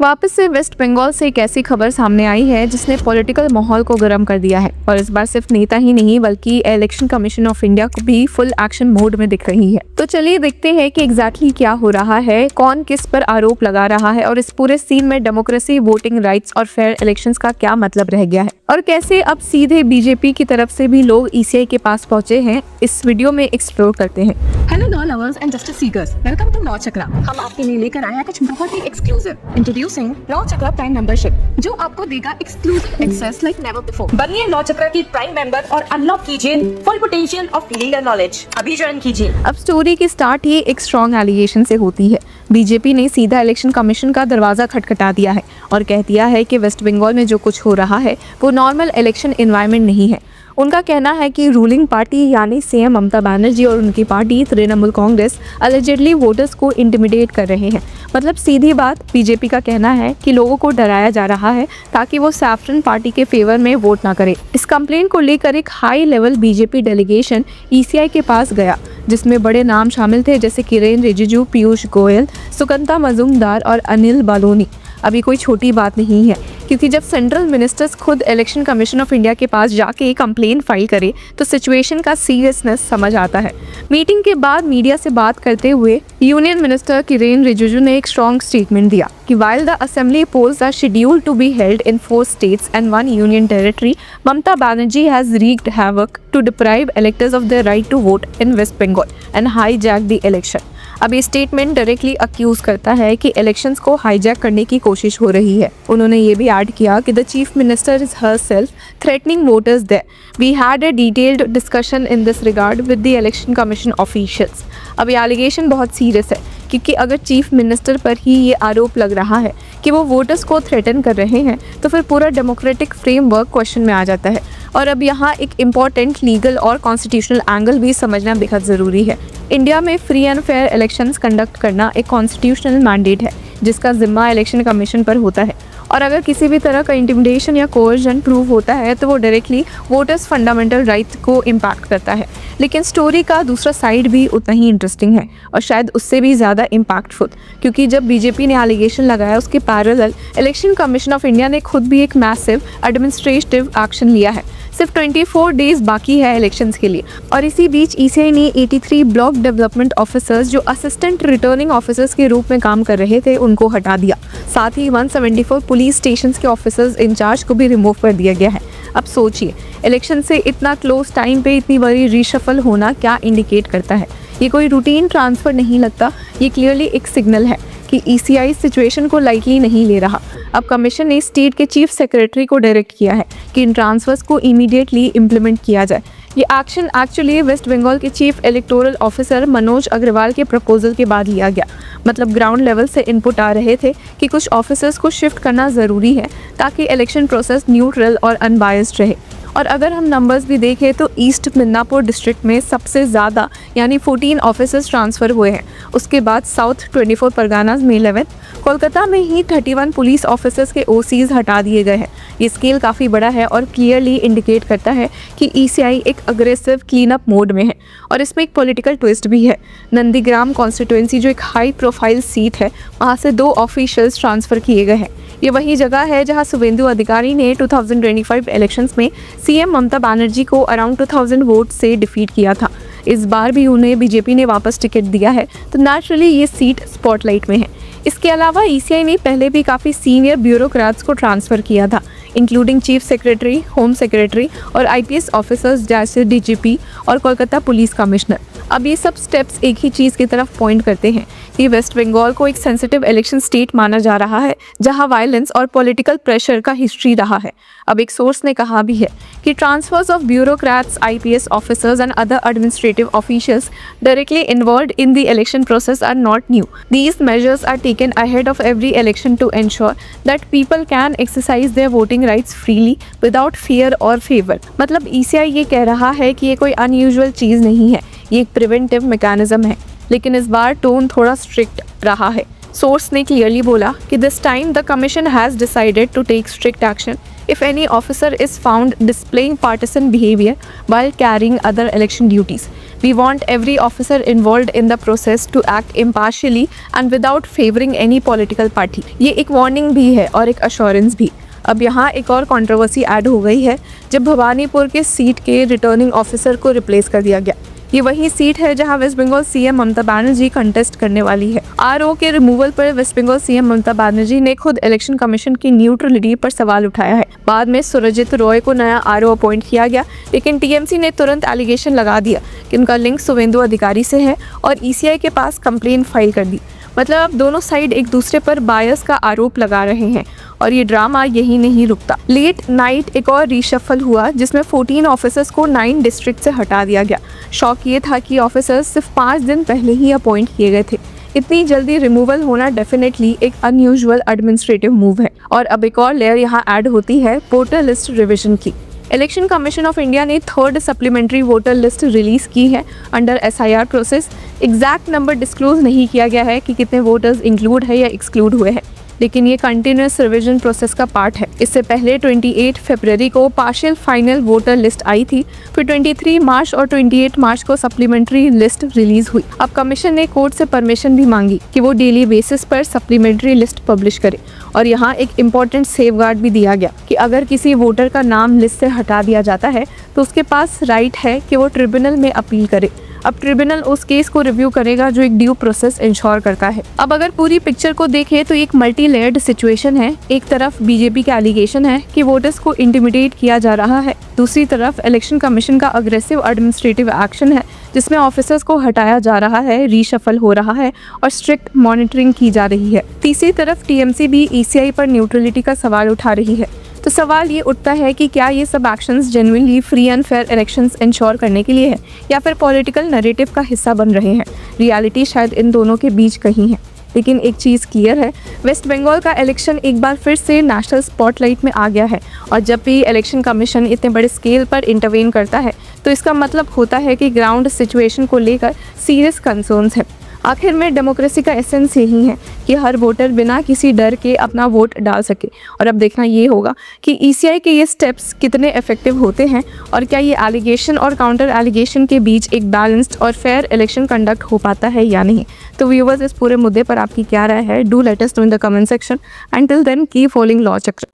वापस से वेस्ट बंगाल से एक ऐसी खबर सामने आई है जिसने पॉलिटिकल माहौल को गर्म कर दिया है और इस बार सिर्फ नेता ही नहीं बल्कि इलेक्शन कमीशन ऑफ इंडिया को भी फुल एक्शन मोड में दिख रही है। तो चलिए देखते हैं कि एग्जैक्टली क्या हो रहा है, कौन किस पर आरोप लगा रहा है और इस पूरे सीन में डेमोक्रेसी, वोटिंग राइट्स और फेयर इलेक्शंस का क्या मतलब रह गया है और कैसे अब सीधे बीजेपी की तरफ से भी लोग ईसीआई के पास पहुंचे हैं। इस वीडियो में एक्सप्लोर करते हैं। Hello law lovers and justice seekers, welcome to Law Chakra. हम आपके लिए लेकर आए हैं कुछ बहुत ही exclusive. Introducing Law Chakra prime membership, जो आपको देगा exclusive access like never before. बनिए लॉ चक्रा की प्राइम मेंबर और अनलॉक कीजिए full potential of legal knowledge. अभी ज्वाइन कीजिए। अब स्टोरी की स्टार्ट ही एक स्ट्रॉन्ग एलिगेशन से होती है। बीजेपी ने सीधा इलेक्शन कमीशन का दरवाजा खटखटा दिया है और कह दिया है कि वेस्ट बंगाल में जो कुछ हो रहा है वो नॉर्मल इलेक्शन एनवायरनमेंट नहीं है। उनका कहना है कि रूलिंग पार्टी यानी सीएम ममता बनर्जी और उनकी पार्टी तृणमूल कांग्रेस अलिजिडली वोटर्स को इंटिमिडेट कर रहे हैं। मतलब सीधी बात, बीजेपी का कहना है कि लोगों को डराया जा रहा है ताकि वो सैफरन पार्टी के फेवर में वोट ना करे। इस कंप्लेंट को लेकर एक high level BJP delegation ECI के पास गया, जिसमें बड़े नाम शामिल थे जैसे किरेन रिजिजू, पीयूष गोयल, सुकंता मजूमदार और अनिल बालोनी। अभी कोई छोटी बात नहीं है, क्योंकि जब सेंट्रल मिनिस्टर्स खुद इलेक्शन कमीशन ऑफ इंडिया के पास जाके कंप्लेन फाइल करे तो सिचुएशन का सीरियसनेस समझ आता है। मीटिंग के बाद मीडिया से बात करते हुए यूनियन मिनिस्टर किरेन रिजिजू ने एक स्ट्रॉन्ग स्टेटमेंट दिया कि while the assembly polls are scheduled to be held in 4 states and 1 union territory, Mamata Banerjee has wreaked havoc to deprive electors of their right to vote in West Bengal and hijack the election। अब ये statement directly accused करता है कि elections को hijack करने की कोशिश हो रही है। उन्होंने ये भी ऐड किया कि the chief minister is herself threatening voters there. We had a detailed discussion in this regard with the election commission officials. अब ये एलिगेशन बहुत सीरियस है, क्योंकि अगर चीफ मिनिस्टर पर ही ये आरोप लग रहा है कि वो वोटर्स को थ्रेटन कर रहे हैं तो फिर पूरा डेमोक्रेटिक फ्रेमवर्क क्वेश्चन में आ जाता है। और अब यहाँ एक इम्पॉर्टेंट लीगल और कॉन्स्टिट्यूशनल एंगल भी समझना बेहद ज़रूरी है। इंडिया में free and fair elections conduct करना एक कॉन्स्टिट्यूशनल मैंडेट है जिसका जिम्मा इलेक्शन कमीशन पर होता है, और अगर किसी भी तरह का इंटिमिडेशन या कोर्जन प्रूव होता है तो वो डायरेक्टली वोटर्स फंडामेंटल राइट को इम्पैक्ट करता है। लेकिन स्टोरी का दूसरा साइड भी उतना ही इंटरेस्टिंग है और शायद उससे भी ज़्यादा इम्पैक्टफुल, क्योंकि जब बीजेपी ने एलिगेशन लगाया उसके parallel election commission of India ने खुद भी एक मैसिव एडमिनिस्ट्रेटिव एक्शन लिया है। सिर्फ 24 डेज बाकी है इलेक्शंस के लिए, और इसी बीच ईसीआई ने 83 ब्लॉक डेवलपमेंट ऑफिसर्स जो असिस्टेंट रिटर्निंग ऑफिसर्स के रूप में काम कर रहे थे उनको हटा दिया। साथ ही 174 पुलिस स्टेशंस के ऑफिसर्स इंचार्ज को भी रिमूव कर दिया गया है। अब सोचिए, इलेक्शन से इतना क्लोज टाइम पे इतनी बड़ी रीशफल होना क्या इंडिकेट करता है? ये कोई रूटीन ट्रांसफ़र नहीं लगता, ये क्लियरली एक सिग्नल है कि ईसीआई सिचुएशन को लाइटली नहीं ले रहा। अब कमीशन ने स्टेट के चीफ सेक्रेटरी को डायरेक्ट किया है कि इन ट्रांसफर्स को इमीडिएटली इम्प्लीमेंट किया जाए। ये एक्शन एक्चुअली वेस्ट बंगाल के chief electoral officer Manoj Agrawal के प्रपोजल के बाद लिया गया। मतलब ग्राउंड लेवल से इनपुट आ रहे थे कि कुछ ऑफिसर्स को शिफ्ट करना ज़रूरी है ताकि इलेक्शन प्रोसेस न्यूट्रल और अनबायस्ड रहे। और अगर हम नंबर्स भी देखें तो ईस्ट मिदनापुर डिस्ट्रिक्ट में सबसे ज़्यादा यानी 14 ऑफिसर्स ट्रांसफ़र हुए हैं। उसके बाद साउथ 24 परगानाज में 11, कोलकाता में ही 31 पुलिस ऑफिसर्स के ओसीज हटा दिए गए हैं। ये स्केल काफ़ी बड़ा है और क्लियरली इंडिकेट करता है कि ईसीआई एक अग्रेसिव क्लीन अप मोड में है। और इसमें एक पॉलिटिकल ट्विस्ट भी है। नंदीग्राम कॉन्स्टिट्यूएंसी जो एक हाई प्रोफाइल सीट है, वहाँ से 2 ऑफिशियल्स ट्रांसफ़र किए गए हैं। ये वही जगह है जहां शुभेंदु अधिकारी ने 2025 इलेक्शंस में सीएम ममता बनर्जी को अराउंड 2000 वोट से डिफीट किया था। इस बार भी उन्हें बीजेपी ने वापस टिकट दिया है, तो नेचुरली ये सीट स्पॉटलाइट में है। इसके अलावा ईसीआई ने पहले भी काफ़ी सीनियर ब्यूरोक्रेट्स को ट्रांसफ़र किया था, including chief secretary, home secretary और आईपीएस ऑफिसर्स जैसे डीजीपी और कोलकाता पुलिस कमिश्नर। अब ये सब स्टेप्स एक ही चीज़ की तरफ पॉइंट करते हैं कि वेस्ट बंगाल को एक सेंसिटिव इलेक्शन स्टेट माना जा रहा है जहां वायलेंस और पॉलिटिकल प्रेशर का हिस्ट्री रहा है। अब एक सोर्स ने कहा भी है कि transfers of bureaucrats, IPS officers and other administrative officials directly involved in the election process are not new. These measures are taken ahead of every election to ensure that people can exercise their voting rights freely without fear और favour. मतलब ECI ये कह रहा है कि ये कोई unusual चीज़ नहीं है, ये एक प्रिवेंटिव मैकेनिज्म है। लेकिन इस बार टोन थोड़ा स्ट्रिक्ट रहा है। सोर्स ने क्लियरली बोला कि this time the commission has decided to take strict action if any officer is found displaying partisan behavior while carrying other election duties. We want every officer involved in the process to act impartially and without favoring any political party. ये एक warning भी है और एक assurance भी। अब यहाँ एक और कंट्रोवर्सी ऐड हो गई है जब भवानीपुर के सीट के रिटर्निंग ऑफिसर को रिप्लेस कर दिया गया। ये वही सीट है जहां waste Bengal CM Mamata Banerjee contest करने वाली है। आरओ के रिमूवल पर वेस्ट बंगाल सीएम ममता बनर्जी ने खुद इलेक्शन कमीशन की न्यूट्रलिटी पर सवाल उठाया है। बाद में सुरजीत रॉय को नया आरओ अपॉइंट किया गया, लेकिन टीएमसी ने तुरंत एलिगेशन लगा दिया कि उनका लिंक शुवेंदु अधिकारी से है और ईसीआई के पास कंप्लेन फाइल कर दी। मतलब अब दोनों साइड एक दूसरे पर बायस का आरोप लगा रहे हैं और ये ड्रामा यही नहीं रुकता। लेट नाइट एक और रीशफल हुआ जिसमें 14 ऑफिसर्स को 9 डिस्ट्रिक्ट से हटा दिया गया। शौक ये था कि ऑफिसर्स सिर्फ 5 दिन पहले ही अपॉइंट किए गए थे। इतनी जल्दी रिमूवल होना डेफिनेटली एक अनयूजुअल एडमिनिस्ट्रेटिव मूव है। और अब एक और लेयर यहाँ ऐड होती है वोटर लिस्ट रिविजन की। इलेक्शन कमीशन ऑफ इंडिया ने 3rd supplementary voter list release की है under SIR process. Exact number disclose नहीं किया गया है कि कितने वोटर्स इंक्लूड है या एक्सक्लूड हुए हैं, लेकिन ये कंटिन्यूस रिवीजन प्रोसेस का पार्ट है। इससे पहले 28 फरवरी को पार्शियल फाइनल वोटर लिस्ट आई थी, फिर 23 मार्च और 28 मार्च को सप्लीमेंट्री लिस्ट रिलीज हुई। अब कमीशन ने कोर्ट से परमिशन भी मांगी कि वो डेली बेसिस पर सप्लीमेंट्री लिस्ट पब्लिश करे। और यहाँ एक इम्पॉर्टेंट सेफगार्ड भी दिया गया कि अगर किसी वोटर का नाम लिस्ट से हटा दिया जाता है तो उसके पास राइट है कि वो ट्रिब्यूनल में अपील करे। अब ट्रिब्यूनल उस केस को रिव्यू करेगा जो एक ड्यू प्रोसेस इंश्योर करता है। अब अगर पूरी पिक्चर को देखें तो एक मल्टी लेयर्ड सिचुएशन है। एक तरफ बीजेपी का एलिगेशन है कि वोटर्स को इंटिमिडेट किया जा रहा है, दूसरी तरफ इलेक्शन कमीशन का अग्रेसिव एडमिनिस्ट्रेटिव एक्शन है जिसमें ऑफिसर्स को हटाया जा रहा है, रीशफल हो रहा है और स्ट्रिक्ट मॉनिटरिंग की जा रही है। तीसरी तरफ टीएमसी भी ईसीआई पर न्यूट्रलिटी का सवाल उठा रही है। तो सवाल ये उठता है कि क्या ये सब actions genuinely free and fair elections ensure करने के लिए है या फिर पॉलिटिकल नैरेटिव का हिस्सा बन रहे हैं। रियलिटी शायद इन दोनों के बीच कहीं है। लेकिन एक चीज़ क्लियर है, वेस्ट बंगाल का इलेक्शन एक बार फिर से नेशनल स्पॉटलाइट में आ गया है और जब भी इलेक्शन कमीशन इतने बड़े स्केल पर इंटरवेन करता है तो इसका मतलब होता है कि ग्राउंड सिचुएशन को लेकर सीरियस कंसर्न्स हैं। आखिर में डेमोक्रेसी का एसेंस यही है कि हर वोटर बिना किसी डर के अपना वोट डाल सके। और अब देखना ये होगा कि ईसीआई के ये स्टेप्स कितने इफेक्टिव होते हैं और क्या ये एलिगेशन और काउंटर एलिगेशन के बीच एक बैलेंस्ड और फेयर इलेक्शन कंडक्ट हो पाता है या नहीं। तो व्यूअर्स, इस पूरे मुद्दे पर आपकी क्या राय है? Do let us know in the comment section. Until then keep following law चक्र।